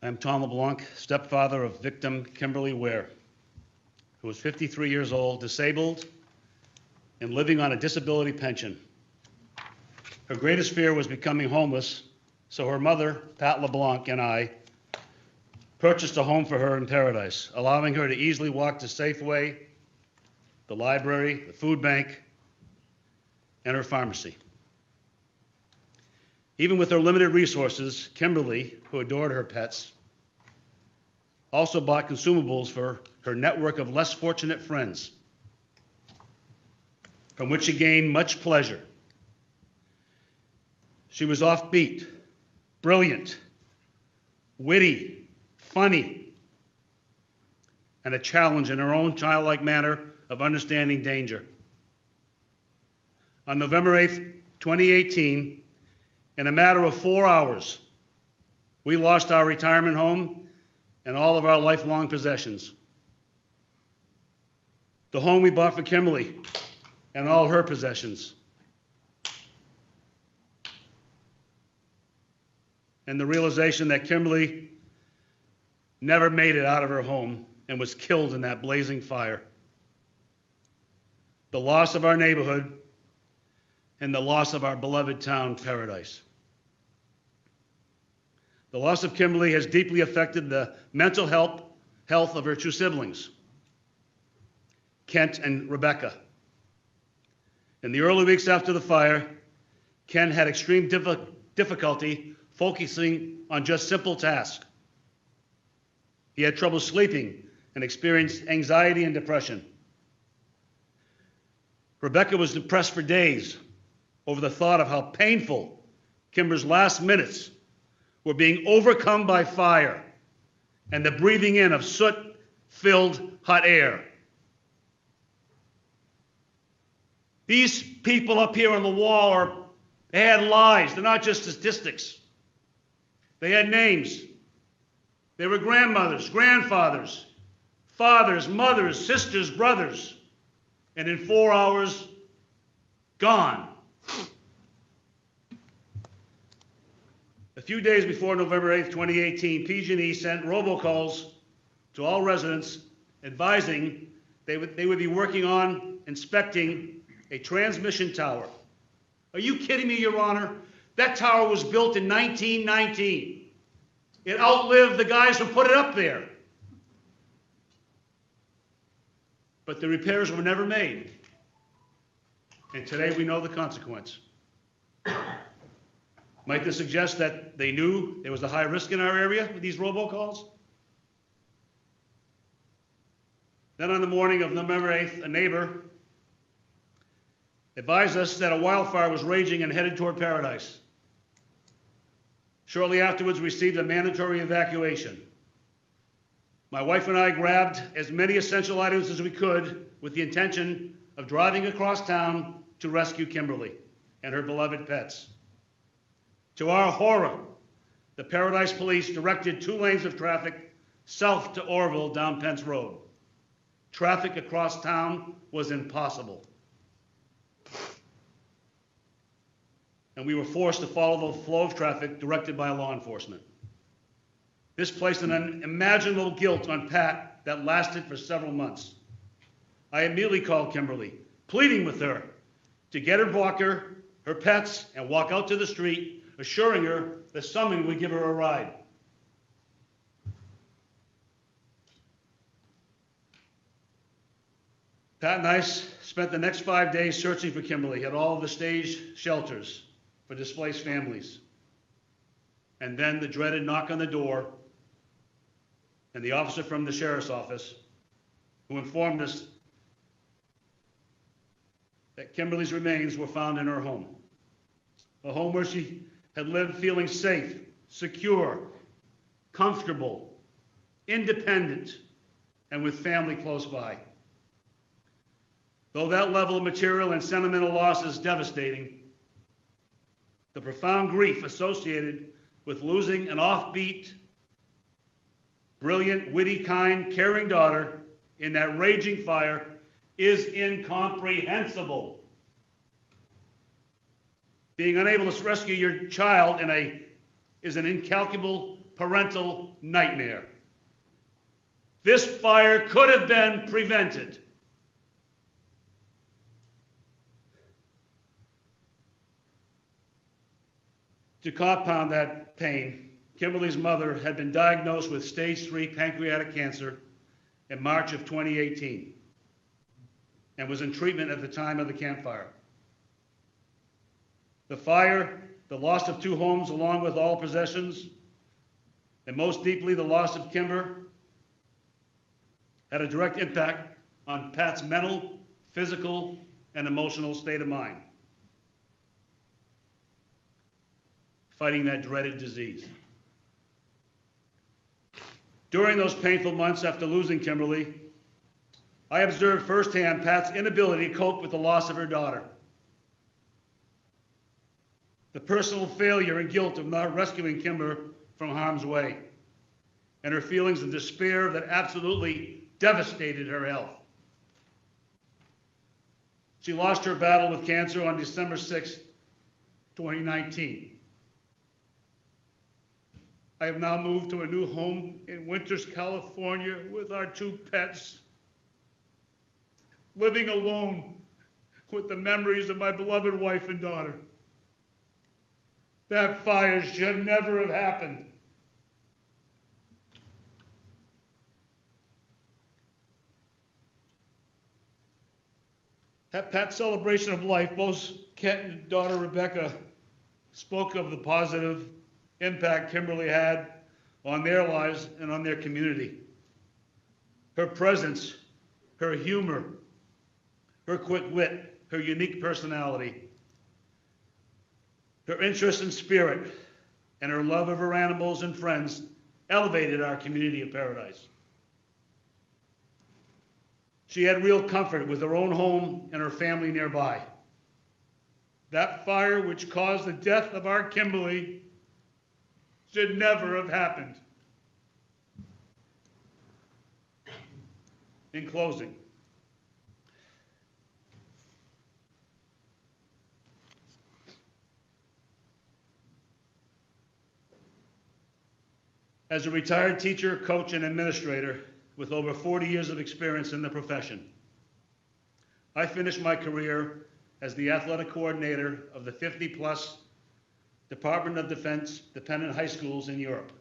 I'm Tom LeBlanc, stepfather of victim Kimber Wehr, who was 53 years old, disabled, and living on a disability pension. Her greatest fear was becoming homeless, so her mother, Pat LeBlanc, and I purchased a home for her in Paradise, allowing her to easily walk to Safeway, the library, the food bank, and her pharmacy. Even with her limited resources, Kimberly, who adored her pets, also bought consumables for her network of less fortunate friends, from which she gained much pleasure. She was offbeat, brilliant, witty, funny, and a challenge in her own childlike manner of understanding danger. On November 8th, 2018, in a matter of 4 hours, we lost our retirement home and all of our lifelong possessions. The home we bought for Kimberly and all her possessions. And the realization that Kimberly never made it out of her home and was killed in that blazing fire. The loss of our neighborhood and the loss of our beloved town, Paradise. The loss of Kimberly has deeply affected the mental health of her two siblings, Kent and Rebecca. In the early weeks after the fire, Ken had extreme difficulty focusing on just simple tasks. He had trouble sleeping and experienced anxiety and depression. Rebecca was depressed for days over the thought of how painful Kimber's last minutes were being overcome by fire and the breathing in of soot-filled hot air. These people up here on the wall they had lives. They're not just statistics. They had names. They were grandmothers, grandfathers, fathers, mothers, sisters, brothers, and in 4 hours, gone. A few days before November 8th, 2018, PG&E sent robocalls to all residents advising they would be working on inspecting a transmission tower. Are you kidding me, Your Honor? That tower was built in 1919. It outlived the guys who put it up there. But the repairs were never made. And today we know the consequence. Might this suggest that they knew there was a high risk in our area with these robocalls? Then on the morning of November 8th, a neighbor advised us that a wildfire was raging and headed toward Paradise. Shortly afterwards, we received a mandatory evacuation. My wife and I grabbed as many essential items as we could with the intention of driving across town to rescue Kimberly and her beloved pets. To our horror, the Paradise Police directed 2 lanes of traffic south to Orville down Pence Road. Traffic across town was impossible. And we were forced to follow the flow of traffic directed by law enforcement. This placed an unimaginable guilt on Pat that lasted for several months. I immediately called Kimberly, pleading with her to get her walker, her pets, and walk out to the street, assuring her that someone would give her a ride. Pat and I spent the next 5 days searching for Kimberly at all of the staged shelters for displaced families. And then the dreaded knock on the door, and the officer from the sheriff's office who informed us that Kimberly's remains were found in her home, a home where she had lived feeling safe, secure, comfortable, independent, and with family close by. Though that level of material and sentimental loss is devastating, the profound grief associated with losing an offbeat, brilliant, witty, kind, caring daughter in that raging fire is incomprehensible. Being unable to rescue your child is an incalculable parental nightmare. This fire could have been prevented. To compound that pain, Kimberly's mother had been diagnosed with stage 3 pancreatic cancer in March of 2018 and was in treatment at the time of the campfire. The fire, the loss of 2 homes along with all possessions, and most deeply the loss of Kimber, had a direct impact on Pat's mental, physical, and emotional state of mind, fighting that dreaded disease. During those painful months after losing Kimberly, I observed firsthand Pat's inability to cope with the loss of her daughter. The personal failure and guilt of not rescuing Kimber from harm's way, and her feelings of despair that absolutely devastated her health. She lost her battle with cancer on December 6, 2019. I have now moved to a new home in Winters, California with our 2 pets, living alone with the memories of my beloved wife and daughter. That fire should never have happened. At Pat's celebration of life, both Kent and daughter Rebecca spoke of the positive impact Kimberly had on their lives and on their community. Her presence, her humor, her quick wit, her unique personality, her interest in spirit, and her love of her animals and friends elevated our community of Paradise. She had real comfort with her own home and her family nearby. That fire which caused the death of our Kimberly should never have happened. In closing, as a retired teacher, coach, and administrator with over 40 years of experience in the profession, I finished my career as the athletic coordinator of the 50-plus Department of Defense dependent high schools in Europe.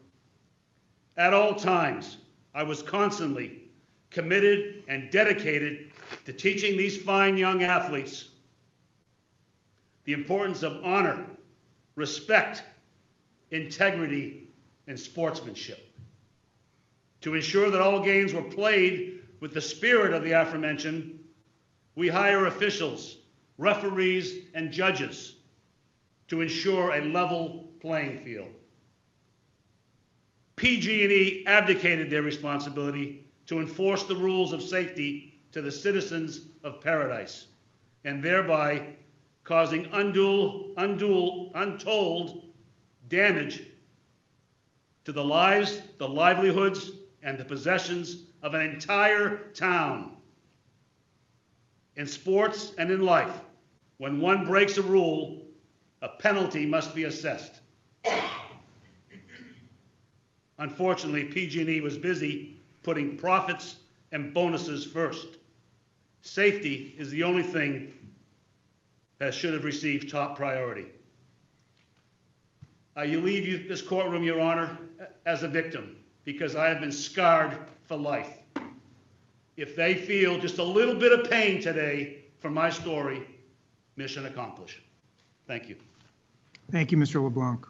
At all times, I was constantly committed and dedicated to teaching these fine young athletes the importance of honor, respect, integrity, and sportsmanship. To ensure that all games were played with the spirit of the aforementioned, we hire officials, referees, and judges to ensure a level playing field. PG&E abdicated their responsibility to enforce the rules of safety to the citizens of Paradise, and thereby causing untold damage to the lives, the livelihoods, and the possessions of an entire town. In sports and in life, when one breaks a rule, a penalty must be assessed. Unfortunately, PG&E was busy putting profits and bonuses first. Safety is the only thing that should have received top priority. You leave this courtroom, Your Honor, as a victim, because I have been scarred for life. If they feel just a little bit of pain today from my story, mission accomplished. Thank you. Thank you, Mr. LeBlanc.